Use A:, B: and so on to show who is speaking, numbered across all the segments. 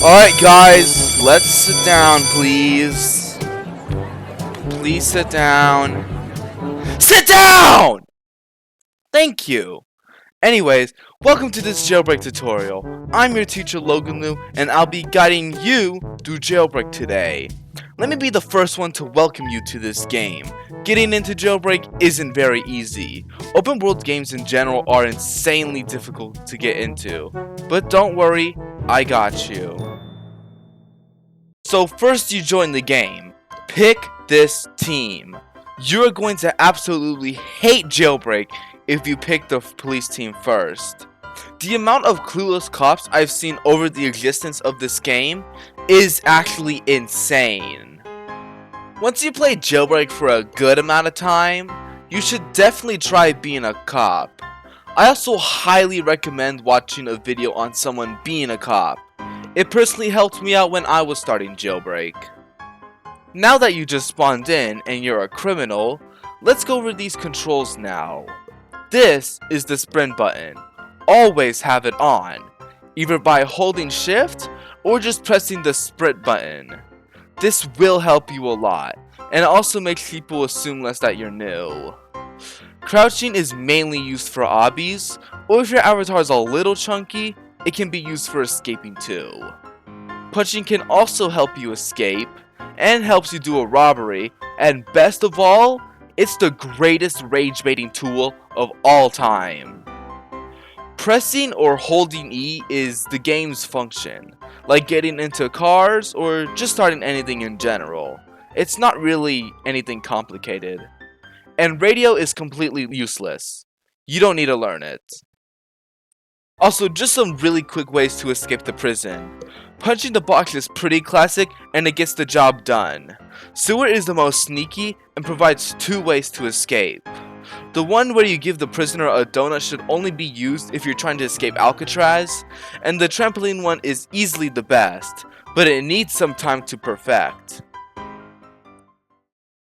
A: Alright guys, let's sit down please. Please sit down. Sit down! Thank you. Anyways, welcome to this jailbreak tutorial. I'm your teacher Logan Liu, and I'll be guiding you through jailbreak today. Let me be the first one to welcome you to this game. Getting into jailbreak isn't very easy. Open world games in general are insanely difficult to get into. But don't worry, I got you. So first you join the game. Pick this team. You're going to absolutely hate jailbreak if you pick the police team first. The amount of clueless cops I've seen over the existence of this game is actually insane. Once you play jailbreak for a good amount of time, you should definitely try being a cop. I also highly recommend watching a video on someone being a cop. It personally helped me out when I was starting jailbreak. Now that you just spawned in and you're a criminal, let's go over these controls now. This is the sprint button. Always have it on, either by holding shift or just pressing the sprint button. This will help you a lot, and it also makes people assume less that you're new. Crouching is mainly used for obbies, or if your avatar is a little chunky, it can be used for escaping too. Punching can also help you escape, and helps you do a robbery, and best of all, it's the greatest rage baiting tool of all time. Pressing or holding E is the game's function, like getting into cars or just starting anything in general. It's not really anything complicated. And radio is completely useless. You don't need to learn it. Also, just some really quick ways to escape the prison. Punching the box is pretty classic and it gets the job done. Sewer is the most sneaky and provides two ways to escape. The one where you give the prisoner a donut should only be used if you're trying to escape Alcatraz, and the trampoline one is easily the best, but it needs some time to perfect.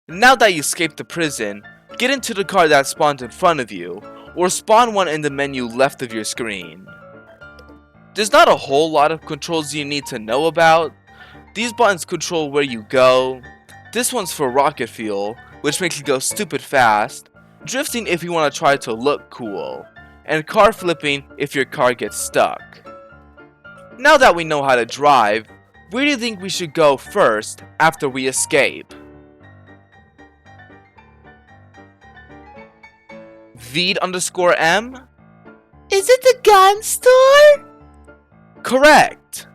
A: Now that you escaped the prison, get into the car that spawned in front of you, or spawn one in the menu left of your screen. There's not a whole lot of controls you need to know about. These buttons control where you go. This one's for rocket fuel, which makes you go stupid fast. Drifting if you want to try to look cool. And car flipping if your car gets stuck. Now that we know how to drive, where do you think we should go first after we escape? Veed_M? Is it the gun store? Correct!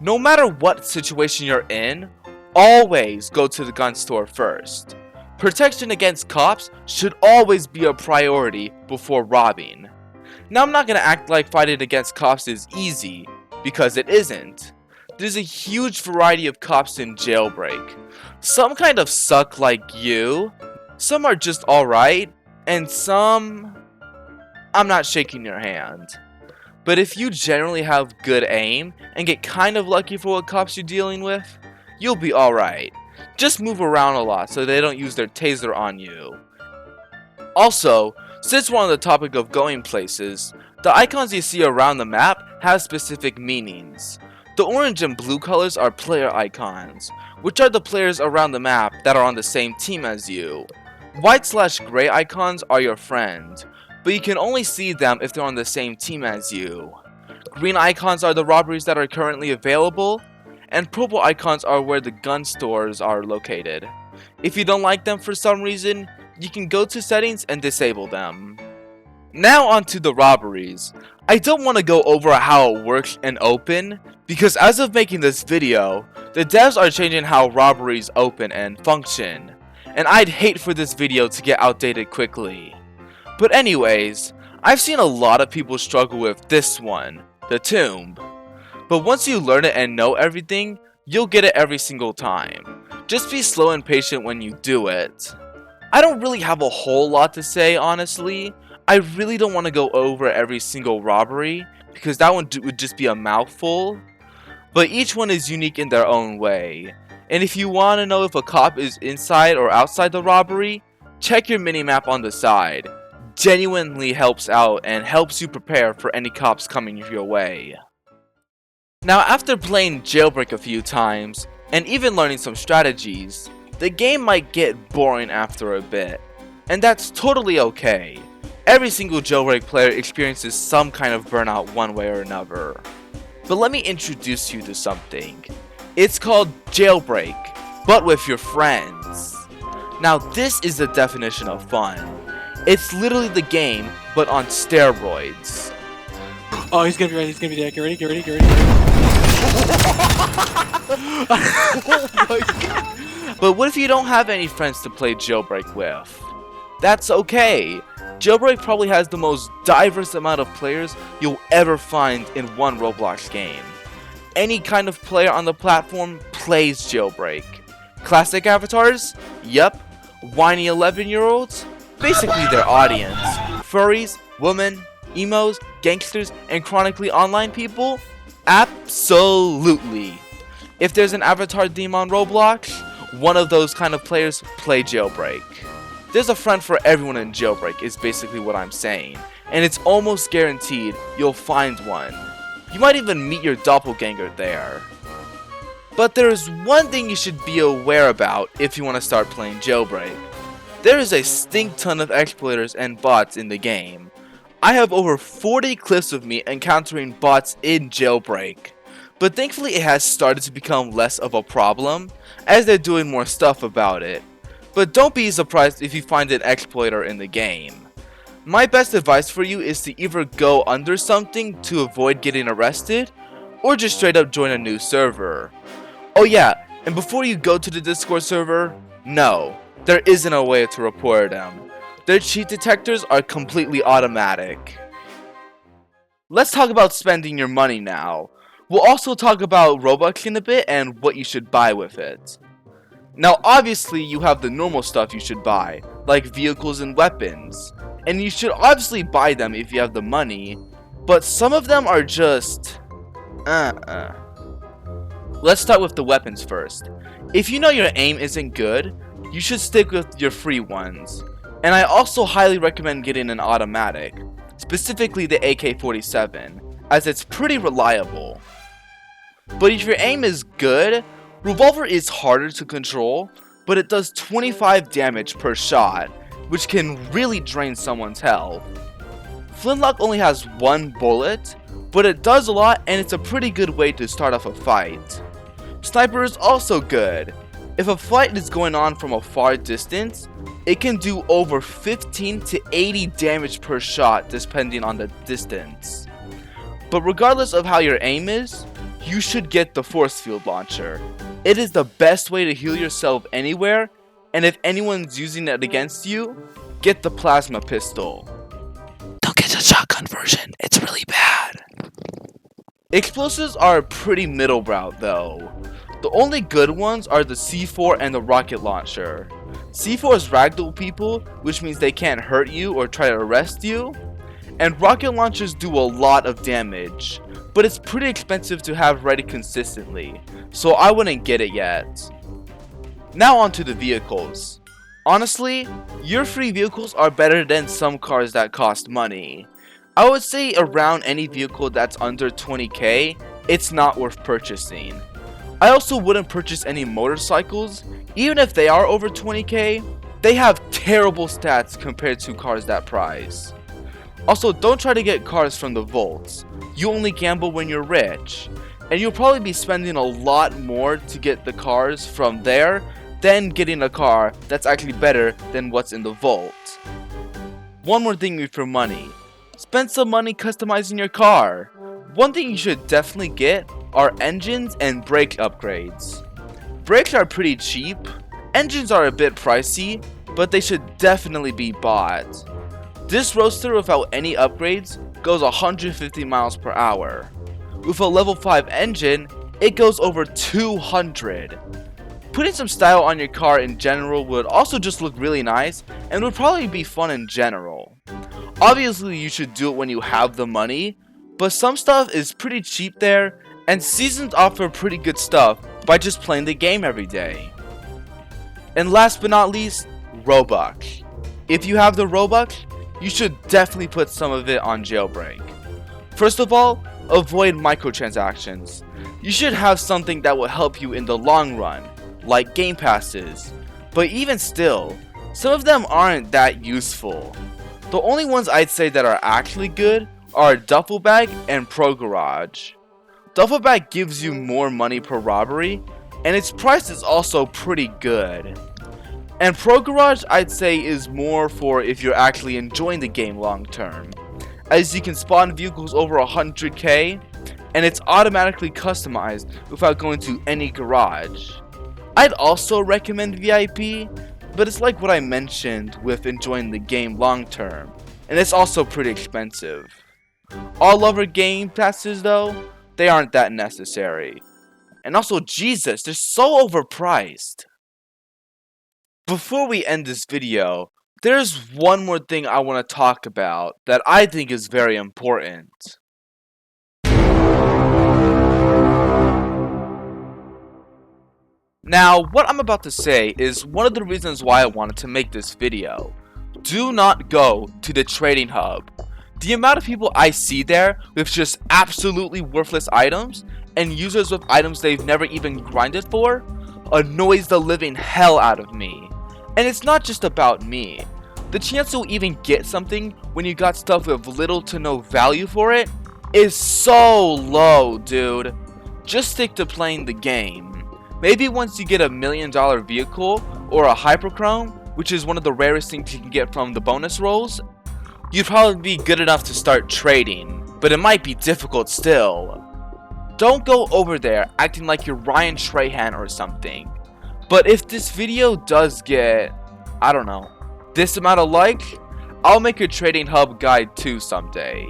A: No matter what situation you're in, always go to the gun store first. Protection against cops should always be a priority before robbing. Now I'm not gonna act like fighting against cops is easy, because it isn't. There's a huge variety of cops in jailbreak. Some kind of suck like you, some are just alright, and some... I'm not shaking your hand. But if you generally have good aim and get kind of lucky for what cops you're dealing with, you'll be alright. Just move around a lot so they don't use their taser on you. Also, since we're on the topic of going places, the icons you see around the map have specific meanings. The orange and blue colors are player icons, which are the players around the map that are on the same team as you. White/gray icons are your friend, but you can only see them if they're on the same team as you. Green icons are the robberies that are currently available, and purple icons are where the gun stores are located. If you don't like them for some reason, you can go to settings and disable them. Now onto the robberies. I don't want to go over how it works in open, because as of making this video, the devs are changing how robberies open and function, and I'd hate for this video to get outdated quickly. But anyways, I've seen a lot of people struggle with this one, the tomb. But once you learn it and know everything, you'll get it every single time. Just be slow and patient when you do it. I don't really have a whole lot to say, honestly. I really don't want to go over every single robbery, because that one would just be a mouthful. But each one is unique in their own way. And if you want to know if a cop is inside or outside the robbery, check your minimap on the side. genuinely helps out and helps you prepare for any cops coming your way. Now, after playing Jailbreak a few times, and even learning some strategies, the game might get boring after a bit, and that's totally okay. Every single Jailbreak player experiences some kind of burnout one way or another. But let me introduce you to something. It's called Jailbreak, but with your friends. Now this is the definition of fun. It's literally the game, but on steroids.
B: Oh, he's gonna be ready, he's gonna be there. Get ready, get ready, get ready, get ready.
A: Oh my God. But what if you don't have any friends to play Jailbreak with? That's okay. Jailbreak probably has the most diverse amount of players you'll ever find in one Roblox game. Any kind of player on the platform plays Jailbreak. Classic avatars? Yup. Whiny 11-year-olds? Basically their audience. Furries, women, emos, gangsters, and chronically online people? Absolutely. If there's an avatar theme on Roblox, one of those kind of players play Jailbreak. There's a friend for everyone in Jailbreak is basically what I'm saying, and it's almost guaranteed you'll find one. You might even meet your doppelganger there. But there's one thing you should be aware about if you want to start playing Jailbreak. There is a stink ton of exploiters and bots in the game. I have over 40 clips of me encountering bots in Jailbreak, but thankfully it has started to become less of a problem as they're doing more stuff about it. But don't be surprised if you find an exploiter in the game. My best advice for you is to either go under something to avoid getting arrested, or just straight up join a new server. Oh yeah, and before you go to the Discord server, no, there isn't a way to report them. Their cheat detectors are completely automatic. Let's talk about spending your money now. We'll also talk about Robux in a bit and what you should buy with it. Now obviously you have the normal stuff you should buy, like vehicles and weapons. And you should obviously buy them if you have the money, but some of them are just... Let's start with the weapons first. If you know your aim isn't good, you should stick with your free ones. And I also highly recommend getting an automatic, specifically the AK-47, as it's pretty reliable. But if your aim is good, Revolver is harder to control, but it does 25 damage per shot, which can really drain someone's health. Flintlock only has one bullet, but it does a lot and it's a pretty good way to start off a fight. Sniper is also good. If a fight is going on from a far distance, it can do over 15 to 80 damage per shot depending on the distance. But regardless of how your aim is, you should get the force field launcher. It is the best way to heal yourself anywhere, and if anyone's using it against you, get the plasma pistol. Don't get the shotgun version, it's really bad. Explosives are a pretty middle route though. The only good ones are the C4 and the rocket launcher. C4 is ragdoll people, which means they can't hurt you or try to arrest you. And rocket launchers do a lot of damage, but it's pretty expensive to have ready consistently, so I wouldn't get it yet. Now onto the vehicles. Honestly, your free vehicles are better than some cars that cost money. I would say around any vehicle that's under 20k, it's not worth purchasing. I also wouldn't purchase any motorcycles, even if they are over 20k, they have terrible stats compared to cars that price. Also, don't try to get cars from the vaults. You only gamble when you're rich, and you'll probably be spending a lot more to get the cars from there than getting a car that's actually better than what's in the vault. One more thing with your money. Spend some money customizing your car. One thing you should definitely get are engines and brake upgrades. Brakes are pretty cheap, engines are a bit pricey, but they should definitely be bought. This roadster without any upgrades goes 150 miles per hour. With a level 5 engine, it goes over 200. Putting some style on your car in general would also just look really nice and would probably be fun in general. Obviously you should do it when you have the money, but some stuff is pretty cheap there, and seasons offer pretty good stuff by just playing the game every day. And last but not least, Robux. If you have the Robux, you should definitely put some of it on Jailbreak. First of all, avoid microtransactions. You should have something that will help you in the long run, like game passes. But even still, some of them aren't that useful. The only ones I'd say that are actually good are Duffel Bag and Pro Garage. Duffel Bag gives you more money per robbery, and its price is also pretty good. And Pro Garage I'd say is more for if you're actually enjoying the game long term, as you can spawn vehicles over 100k, and it's automatically customized without going to any garage. I'd also recommend VIP, but it's like what I mentioned with enjoying the game long term, and it's also pretty expensive. All other game passes though, they aren't that necessary. And also, Jesus, they're so overpriced. Before we end this video, there's one more thing I want to talk about that I think is very important. Now, what I'm about to say is one of the reasons why I wanted to make this video. Do not go to the trading hub. The amount of people I see there with just absolutely worthless items and users with items they've never even grinded for annoys the living hell out of me. And it's not just about me. The chance you'll even get something when you got stuff with little to no value for it is so low, dude. Just stick to playing the game. Maybe once you get $1 million vehicle or a hyperchrome, which is one of the rarest things you can get from the bonus rolls, you'd probably be good enough to start trading, but it might be difficult still. Don't go over there acting like you're Ryan Trahan or something. But if this video does get, I don't know, this amount of likes, I'll make a trading hub guide too someday.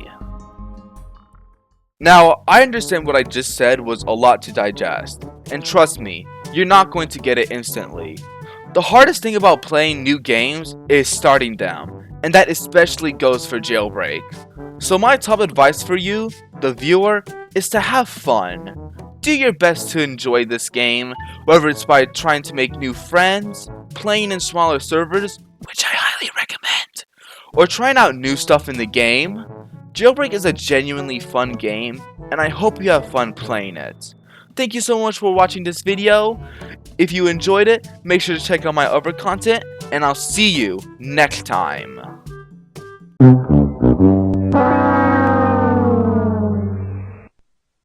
A: Now, I understand what I just said was a lot to digest, and trust me, you're not going to get it instantly. The hardest thing about playing new games is starting them, and that especially goes for Jailbreak. So my top advice for you, the viewer, is to have fun. Do your best to enjoy this game, whether it's by trying to make new friends, playing in smaller servers, which I highly recommend, or trying out new stuff in the game. Jailbreak is a genuinely fun game, and I hope you have fun playing it. Thank you so much for watching this video. If you enjoyed it, make sure to check out my other content, and I'll see you next time.